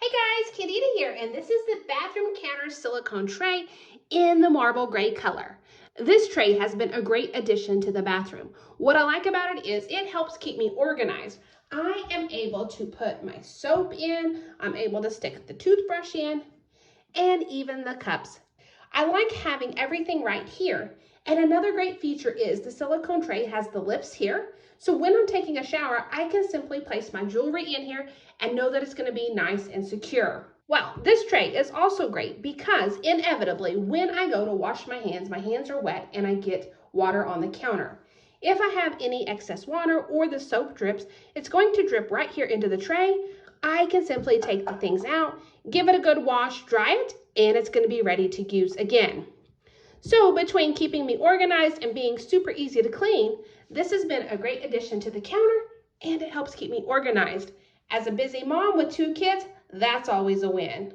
Hey guys, Candida here, and this is the bathroom counter silicone tray in the marble gray color. This tray has been a great addition to the bathroom. What I like about it is it helps keep me organized. I am able to put my soap in, I'm able to stick the toothbrush in, and even the cups. I like having everything right here. And another great feature is the silicone tray has the lips here. So when I'm taking a shower, I can simply place my jewelry in here and know that it's going to be nice and secure. Well, this tray is also great because inevitably when I go to wash my hands are wet and I get water on the counter. If I have any excess water or the soap drips, it's going to drip right here into the tray. I can simply take the things out, give it a good wash, dry it, and it's going to be ready to use again. So between keeping me organized and being super easy to clean, this has been a great addition to the counter and it helps keep me organized. As a busy mom with 2 kids, that's always a win.